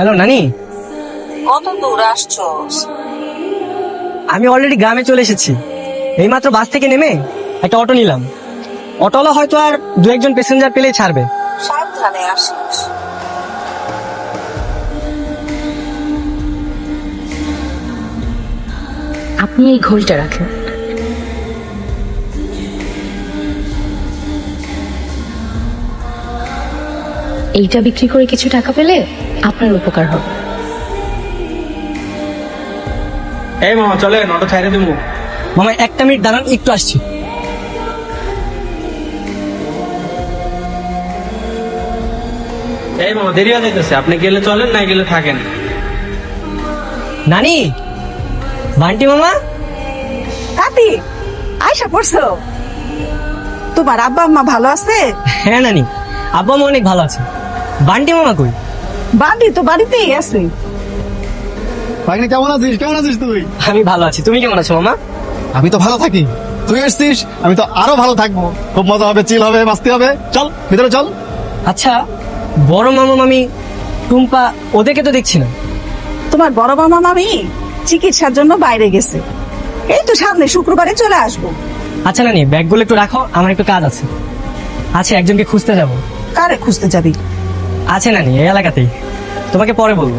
Hello নানি, কত দূর আসছোস? আমি অলরেডি গ্রামে চলে এসেছি। এইমাত্র বাস থেকে নেমে একটা অটো নিলাম। অটোওয়ালা হয়তো আর দু একজন প্যাসেঞ্জার পেলেই ছাড়বে। সাবধানে আসিস। আপনি এই ঘড়িটা রাখেন। এইটা বিক্রি করে কিছু টাকা পেলে আপনার উপকার হবে। এই মামা চলে অটো ছাইড়ে দেবো। মামা একটা মিনিট দাঁড়ান, একটু আসছি। এই মামা দেরি হয়ে যাইতেছে, আপনি গেলে চলেন, না গেলে থাকেন। নানি, বান্টি মামা। কাতি, আয়সা পড়ছো? তোমার আব্বা আম্মা ভালো আছে? হ্যাঁ নানি, আব্বা মা অনেক ভালো আছে। বান্টি মামা কই? বাড়ি তো বাড়িতেই আছে। ভাগ্নে কেমন আছিস? কেমন আছিস তুই? আমি ভালো আছি, তুমি কেমন আছো মামা? আমি তো ভালো থাকি, তুই এসছিস আমি তো আরো ভালো থাকবো। খুব মজা হবে, চিল হবে, মাস্তি হবে। চল ভিতরে চল। আচ্ছা, বড় মামা মামি টুম্পা ওদেরকে তো দেখছি না। তোমার বড় মামা মামি চিকিৎসার জন্য বাইরে গেছে, এই তো সামনে শুক্রবারে চলে আসবো। আচ্ছা নানি, ব্যাগগুলো একটু রাখো, আমার একটু কাজ আছে। আচ্ছা, একজনকে খুঁজতে যাব। কারে খুঁজতে যাবি? আছে নানি, এই এলাকাতেই, তোমাকে পরে বলবো।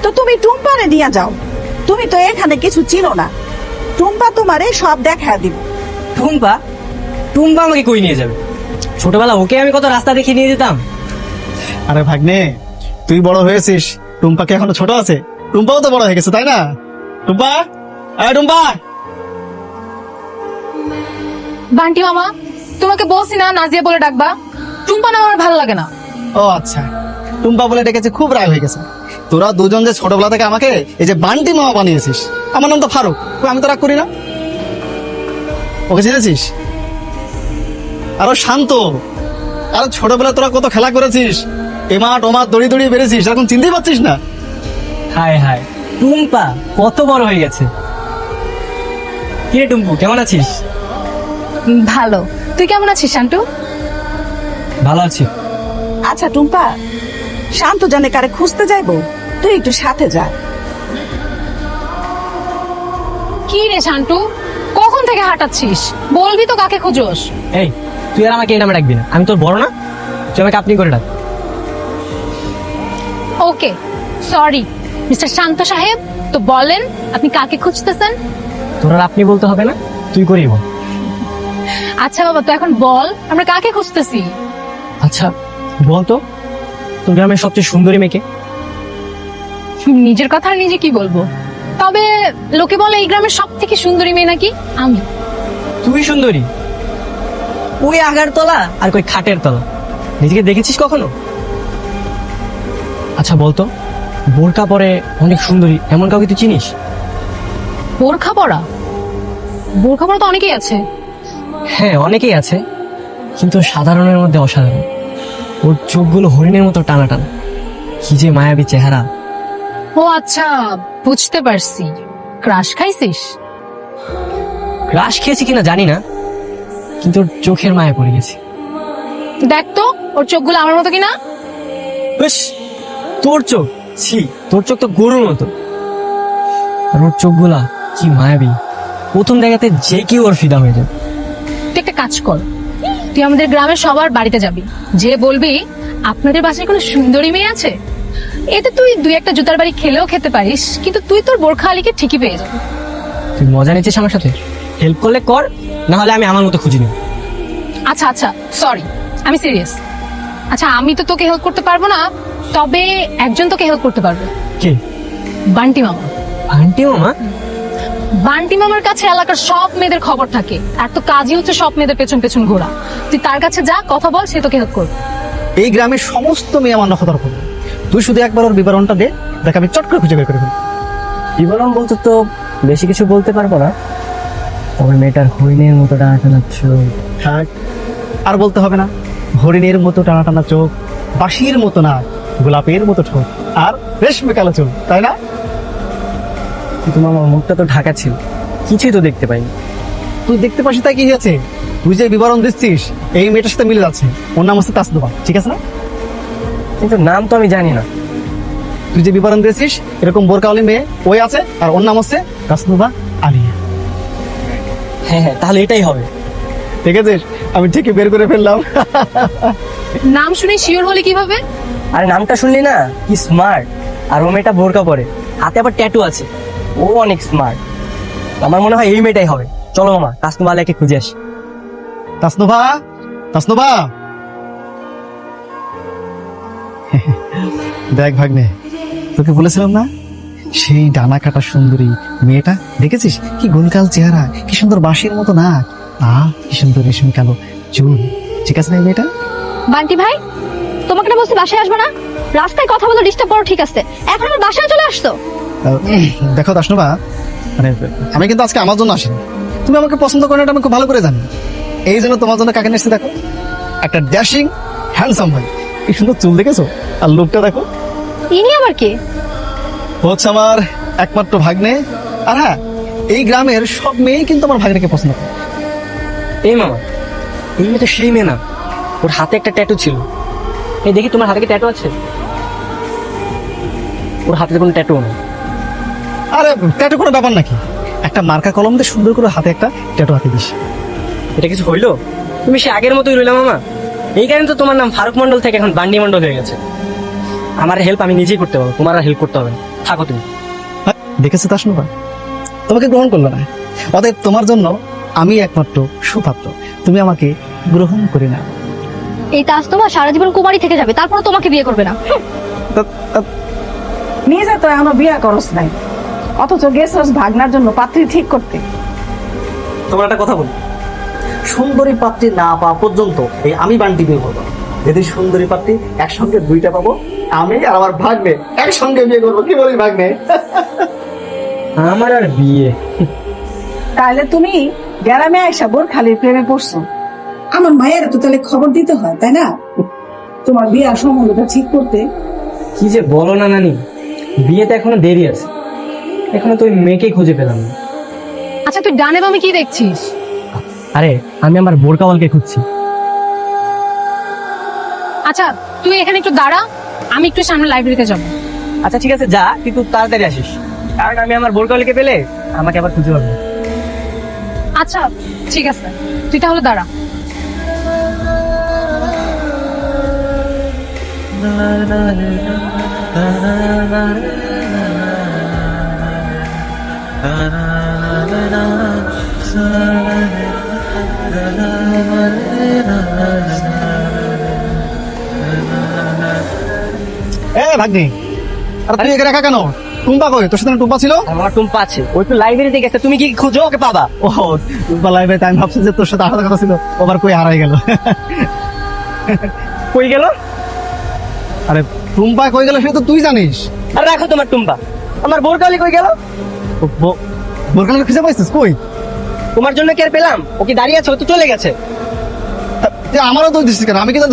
তো তুমি টুম্পারে নিয়ে যাও, তুমি তো এখানে কিছু চিনো না। টুম্পা তোমারে সব দেখা দিব। টুম্পা? টুম্পা আমাকে কই নিয়ে যাবে? ছোটবেলা ওকে আমি কত রাস্তা দেখিয়ে নিয়ে যেতাম। আরে ভাগ্নে, তুই বড় হয়েছিস, টুম্পাকে এখনো ছোট আছে। টুম্পাও তো বড় হয়ে গেছে, তাই না? টুম্পা, আরে টুম্পা। বান্টি মামা, তোমাকে বলছি না নাজিয়া বলে ডাকবা। টুম্পা নাম আমার ভালো লাগে না। ও আচ্ছা, টুম্পা বলে ডেকেছে, খুব রাগ হয়ে গেছে। তোরা দুজন যে ছোটবেলা থেকে আমাকে এই যে বান্টি মামা বানিয়েছিস। আমার নাম তো ফারুক, আমি তো রাগ করি না। ওকে চিনেছিস? আরো শান্ত। আরো ছোটবেলা তোরা কত খেলা করেছিস, এমাট ওমাট দড়ি দড়ি বেড়েছিস, এখন চিনতেই পারছিস না। হায় হায়, টুম্পা কত বড় হয়ে গেছে। কিরে টুম্পু, কেমন আছিস? ভালো, তুই কেমন আছিস শান্টু? ভালো আছি। আচ্ছা টুম্পা, শান্ত জানে কারে খুঁজতে যাইবো, তুই একটু সাথে যা। কি রে শান্টু, কখন থেকে হাঁটাচ্ছিস? বলবি তো কাকে খুঁজোস? এই, তুই আর আমাকে এই নামে ডাকবি না, আমি তোর বড় না? তুই আমাকে আপনি করে ডাক। ওকে, সরি মিস্টার শান্ত সাহেব। তো বলেন আপনি কাকে খুঁজতেছেন? তোর আর আপনি বলতে হবে না, তুই করেই বল। আচ্ছা বাবা, তো এখন বল আমরা কাকে খুঁজতেছি। আচ্ছা বল তো, তোর গ্রামের সবচেয়ে সুন্দরী মেয়েকে? নিজের কথা আর নিজে কি বলবো, তবে লোকে বলে এই গ্রামের সব থেকে সুন্দরী মেয়ে নাকি আমি। তুই সুন্দরী? ওই আগার তলা আর কই খাটের তলা, নিজেকে দেখেছিস কখনো? আচ্ছা বলতো, বোরকা পরে অনেক সুন্দরী এমন কাউকে তুই চিনিস? বোরখা পরা? বোরখা পরা তো অনেকেই আছে। হ্যাঁ অনেকেই আছে, কিন্তু সাধারণের মধ্যে অসাধারণ। ওর চোখগুলো হরিণের মতো টানা টানা, কি যে মায়াবী চেহারা। ও আচ্ছা, বুঝতে পারছি। ক্রাশ খাইছিস? ক্রাশ খেয়েছি কিনা জানি না, কিন্তু ওর চোখের মায়া পড়ে গেছে। দেখ তো ওর চোখগুলো আমার মতো কিনা। বেশ, তোর চোখ, ছি, তোর চোখ তো গরুর মতো। আর ওর চোখগুলা কি মায়াবী, প্রথম দেখাতে যে কেউ ওর ফিদা হয়ে যায়। তুই একটা কাজ কর, তুই আমাদের গ্রামের সবার বাড়িতে যাবি, যে বলবি আপনাদের বাসায় কোনো সুন্দরী মেয়ে আছে। এতে তুই দুই একটা জুতার বাড়ি খেলেও খেতে পারিস, কিন্তু তুই তোর বোরখা আলীকে ঠিকই পেয়ে যাবি। তুই মজা নিচ্ছিস আমার সাথে? হেল্প করলে কর, না হলে আমি আমার মতো খুঁজি নিব। আচ্ছা আচ্ছা, সরি, আমি সিরিয়াস। আচ্ছা আমি তো তোকে হেল্প করতে পারবো না, তবে একজন তোকে হেল্প করতে পারবে। কে? বান্টি মামা। আন্টি মামা? বান্টি মামার কাছে এলাকার সব মেয়েদের খবর থাকে, আর তো কাজই হচ্ছে সব মেয়েদের পেছন পেছন ঘোরা। তুই তার কাছে যা, কথা বল, সে তোকে হেল্প করবে। এই গ্রামের সমস্ত মেয়ে আমার নখদর করবে। তুই শুধু একবার ওর বিবরণটা দে, দেখ আমি চট করে খুঁজে বের করে ফেলবো। বিবরণ বলতে তো বেশি কিছু বলতে পারবো না, তবে মেয়েটার হরিণের মতো টানা টানা চোখ। থাক, আর বলতে হবে না। হরিণের মতো টানা টানা চোখ, বাঁশির মতো না, গোলাপের মতো ঠোঁট, আর রেশমে কালো চুল, তাই না? কিন্তু মামা মুখটা তো ঢাকা ছিল, কিছুই তো দেখতে পাইনি। তুই দেখতে পাচ্ছিস তাই কি হয়েছে? তুই যে বিবরণ দিচ্ছিস এই মেয়েটার সাথে মিলে যাচ্ছে। ওর নাম হচ্ছে তাসদুবা, ঠিক আছে না? কিন্তু নাম তো আমি জানি না। তুই যে বিবরণ দিয়েছিস এরকম বোরকাওয়ালি মেয়ে ওই আছে, আর ওর নাম হচ্ছে তাসনুভা আলিয়া। হ্যাঁ হ্যাঁ, তাহলে এটাই হবে। ঠিক আছে, আমি ঠিকই বের করে ফেললাম। নাম শুনে শিওর হলে কিভাবে? আরে নামটা শুনলি না, কি স্মার্ট। আর ও মেয়েটা বোরকা পরে, হাতে আবার ট্যাটু আছে, ও অনেক স্মার্ট। আমার মনে হয় এই মেয়েটাই হবে। চলো মামা, তাসনুভা আলিয়াকে খুঁজে আসি। তাসনুভা, তাসনুভা। দেখ ভাগ্নে, তোকে বলেছিলাম না সেই ডানা কাটা সুন্দরী মেয়েটা, দেখেছিস কি গোলকাল চেহারা, কি সুন্দর বাঁশির মতো নাক, কি সুন্দর রেশমি কালো চুল। ঠিক আছে না এই মেয়েটা? বান্টি ভাই, তোমাকে না বলছি বাসায় আসবে না? রাস্তায় কথা বলে ডিস্টার্ব করো, ঠিক আছে, এখন আমার বাসায় চলে আসতো। দেখো তাসনুভা, মানে আমি কিন্তু আজকে আমার জন্য আসিনি। তুমি আমাকে পছন্দ করো না, এটা আমি খুব ভালো করে জানি। এই জন্য তোমার জন্য কাকে নিচ্ছি দেখো, একটা ড্যাশিং হ্যান্ডসাম ভাই। কি সুন্দর চুল দেখেছো, আর লোকটা দেখো। ইনি আবার কে? হচ্ছে আমার একমাত্র ভাগ্নে। আর হ্যাঁ, এই গ্রামের সব মেয়েই কিন্তু আমার ভাগ্নেকে পছন্দ করে। এই মামা, এই মেয়ে তো সেই মেয়ে না? ওর হাতে একটা ট্যাটু ছিল। এই দেখি তোমার হাতে কি ট্যাটু আছে? ওর হাতে কোনো ট্যাটু নেই। আরে ট্যাটু কোনো ব্যাপার নাকি, একটা মার্কা কলম দিয়ে সুন্দর করে হাতে একটা ট্যাটু হাতে দিস। এটা কিছু হইলো? তুমি সে আগের মতোই রইলা মামা। এই কারণে তো তোমার নাম ফারুক মন্ডল থেকে এখন বান্ডি মন্ডল হয়ে গেছে। আমার হেল্প আমি নিজেই করতে পারবো, তোমার আর হেল্প করতে হবে না। থাকো তুমি। দেখেছো তাসনুভা, তোমাকে গ্রহণ করলো না, অতএব তোমার জন্য আমি একমাত্র সুপাত্র। তুমি আমাকে গ্রহণ করে না। এই তাসনুভা সারা জীবন কুমারী থেকে যাবে, তারপর তোমাকে বিয়ে করবে না। নিজে তো এখনো বিয়া করস নাই, অথচ গেছস ভাগনার জন্য পাত্রী ঠিক করতে। তোমার একটা কথা বলি, সুন্দরী পাত্রী না পাওয়া পর্যন্ত এই আমি বান্টি বিয়ে করবো। যদি সুন্দরী পাত্রী একসঙ্গে দুইটা পাবো, আমি আর আমার ভাগ্নে একসঙ্গে বিয়ে করবো। কি বলিস ভাগ্নে? আমার আর বিয়ে? তাহলে তুমি গ্রামে আইসা বোরখালির প্রেমে পড়ছো। আমার মায়ের তো তাহলে খবর দিতে হয়, তাই না? তোমার বিয়ার সম্বন্ধটা ঠিক করতে। কি যে বলো না নানি, বিয়েতে এখনো দেরি আছে। এখনো তো ওই মেয়েকেই খুঁজে পেলাম না। আচ্ছা, তুই ডানে বামে কি দেখছিস? আরে আমি আমার বোরকাওয়ালকে খুঁজছি। আচ্ছা, তুই এখানে একটু দাঁড়া, আমি একটু সামনে লাইব্রেরিতে যাবো। আচ্ছা ঠিক আছে, যা, কিন্তু তাড়াতাড়ি আসিস, কারণ আমি আমার বোরকাওয়ালকে পেলে আমাকে আবার খুঁজে পাবো। আচ্ছা ঠিক আছে, তুই তাহলে দাঁড়া। ভাগ্নে, আর তুই এখানে একা কেন? টুম্পা কই? তোর সাথে না টুম্পা ছিল? আমার টুম্পা আছে, ওই তো লাইব্রেরিতে গেছে। তুমি কি খুঁজো, ওকে পাবা। ও টুম্পা লাইব্রেরিতে, আমি ভাবছি যে তোর সাথে আলাদা কথা ছিল, ও আবার কই হারাই গেল। কই গেল? আরে টুম্পা কই গেল সেটা তো তুই জানিস। আর রাখো তোমার টুম্পা, আমার বোরকাওয়ালি কই গেল? বোরখানকে খুঁজে পাইছিস কই? তোমার জন্য কি আর পেলাম? ও কি দাঁড়িয়ে আছে? ও তো চলে গেছে। তুই আমারও দোষ দিচ্ছিস কেন? আমি কিন্তু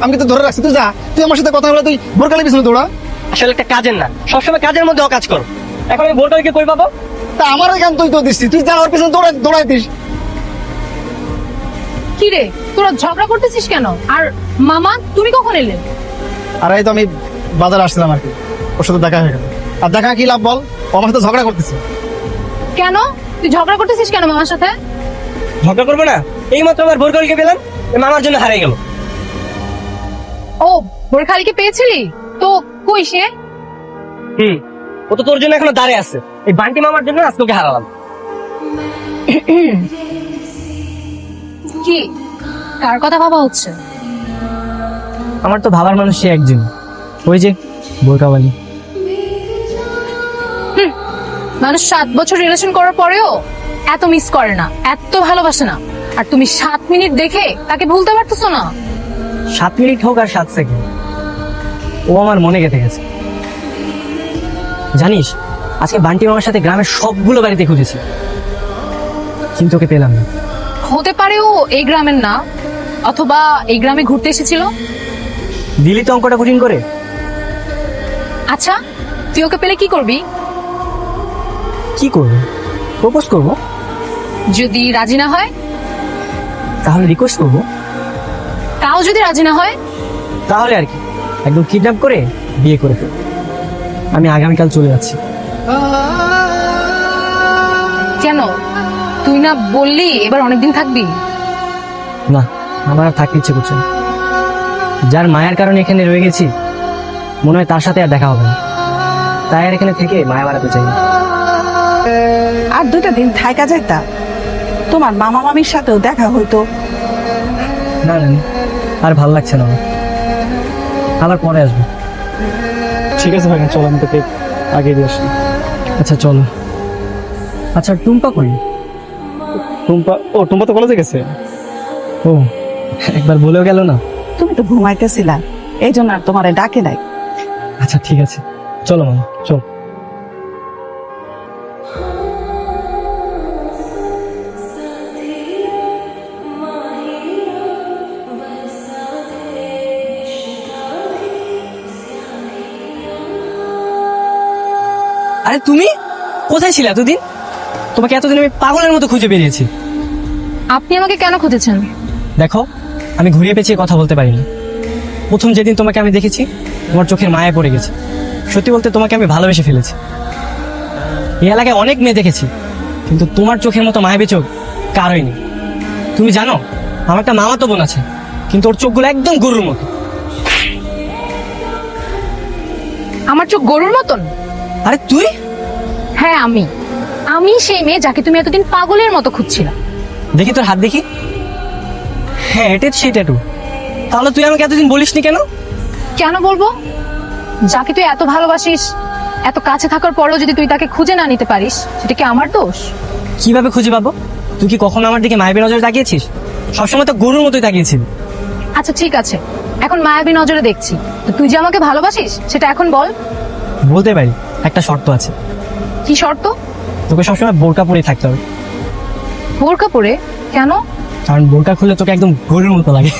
আমি কিন্তু ধরে রাখছি। তুই যা, তুই আমার সাথে কথা বলে তুই বোরখালি পিছনে দৌড়া। আসলে একটা কাজের না, সবসময় কাজের মধ্যে অকাজ করো। এখন আমি বোরকাওয়ালিকে কই পাবো? তা আমারও কেন তুই তো দিচ্ছিস? তুই যা, ওর পিছনে দৌড়াইতিস। কি রে, তোরা ঝগড়া করতেছিস কেন? আর মামা, তুমি কখন এলে? আর এই তো আমি বাজারে আসছিলাম আর কি, ওর সাথে দেখা হয়ে গেল। আর দেখা কি লাভ বল, ও আমার সাথে ঝগড়া করতেছে। কেন তুই ঝগড়া করতেছিস কেন মামার সাথে? ঝগড়া করবো না? এই মাত্র আমার বোরকাওয়ালিকে পেলাম, মামার জন্য হারিয়ে গেল। ও, বোরখালিকে পেয়েছিলি তো? কই সে? ও তো তোর জন্য এখনো দাঁড়িয়ে আছে। এই বান্টি মামার জন্য আজকে ওকে হারালাম। কি, কার কথা ভাবা হচ্ছে? আমার তো ভাবার মানুষ সে একজন, ওই যে বোরকাওয়ালি। মানুষ 7 বছর রিলেশন করার পরেও এত মিস করে না, এত ভালোবাসে না। আর তুমি 7 মিনিট দেখে তাকে ভুলতে পারতেছো না? 7 মিনিট হোক আর 7 সেকেন্ড, ও আমার মনে গেঁথে গেছে। জানিস, আজকে বান্টি মামার সাথে গ্রামের সবগুলো বাড়িতে খুঁজেছি, কিন্তু ওকে পেলাম না। হতে পারে ও এই গ্রামের না, অথবা এই গ্রামে ঘুরতে এসেছিল। দিলি তো অঙ্কটা কঠিন করে। আচ্ছা, তুই ওকে পেলে কি করবি? কি করবো? প্রপোজ করবো। যদি রাজি না হয়? তাহলে রিকোয়েস্ট করবো। তাও যদি রাজি না হয়? তাহলে আর কি, একদম কিডন্যাপ করে বিয়ে করে ফেল। আমি আগামীকাল চলে যাচ্ছি। কেন? তুই না বললি এবার অনেকদিন থাকবি? না, আমার আর থাকতে ইচ্ছে করছে না। যার মায়ের কারণে এখানে রয়ে গেছি, মনে হয় তার সাথে আর দেখা হবে না। তাই আর এখানে থেকে মায়া বাড়াতে চাই না। আর 2টা দিন থাকা যেতা, তোমার মামা মামির সাথেও দেখা হইতো। না না না, আর ভালো লাগছে না আমার। আবার পরে আসবো। ঠিক আছে ভাই, চলো আমি তোকে আগে দিয়ে আসি। আচ্ছা চলো। আচ্ছা টুম্পা কই? টুম্পা তো কলেজে গেছে। ও, একবার বলেও গেল না। তুমি তো ঘুমাইতেছিলা, এই জন্য আর তোমারে ডাকে নাই। আচ্ছা ঠিক আছে, চলো মামা চল। আরে তুমি কোথায় ছিলে এতদিন? তোমাকে এতদিন আমি পাগলের মতো খুঁজে বেরিয়েছি। আপনি আমাকে কেন খুঁজেছেন? দেখো, আমি ঘুরিয়ে পেঁচিয়ে কথা বলতে পারিনি। প্রথম যেদিন তোমাকে আমি দেখেছি, তোমার চোখের মায়া পড়ে গেছে। সত্যি বলতে তোমাকে আমি ভালোবেসে ফেলেছি। এই এলাকায় অনেক মেয়ে দেখেছি, কিন্তু তোমার চোখের মতো মায়াবী চোখ কারোই নেই। তুমি জানো, আমার একটা মামাতো বোন আছে, কিন্তু ওর চোখগুলো একদম গরুর মতো। আমার চোখ গরুর মতন? আরে তুই? হ্যাঁ আমি সেই মেয়ে যাকে তুমি এতদিন পাগলের মতো খুঁজছিলা। দেখি তোর হাত দেখি। হ্যাঁ, এটাই সেই ট্যাটু। তাহলে তুই আমাকে এতদিন বলিসনি কেন? কেন বলবো? যাকে তুই এত ভালোবাসিস, এত কাছে থাকার পরেও যদি তুই তাকে খুঁজে না নিতে পারিস, সেটা কি আমার দোষ? কিভাবে খুঁজে পাবো? তুই কি কখনো আমার দিকে মায়াবী নজরে তাকিয়েছিস? সবসময় তো গরুর মতোই তাকিয়েছিস। আচ্ছা ঠিক আছে, এখন মায়াবী নজরে দেখছি। তো তুই যে আমাকে ভালোবাসিস সেটা এখন বল। বলতে পারি, একটা শর্ত আছে। কি শর্ত? তোকে সবসময় বোরকা পরে থাকতে হবে। বোরকা পরে? কেন? কারণ বোরকা খুললে তোকে একদম গরুর মতো লাগে।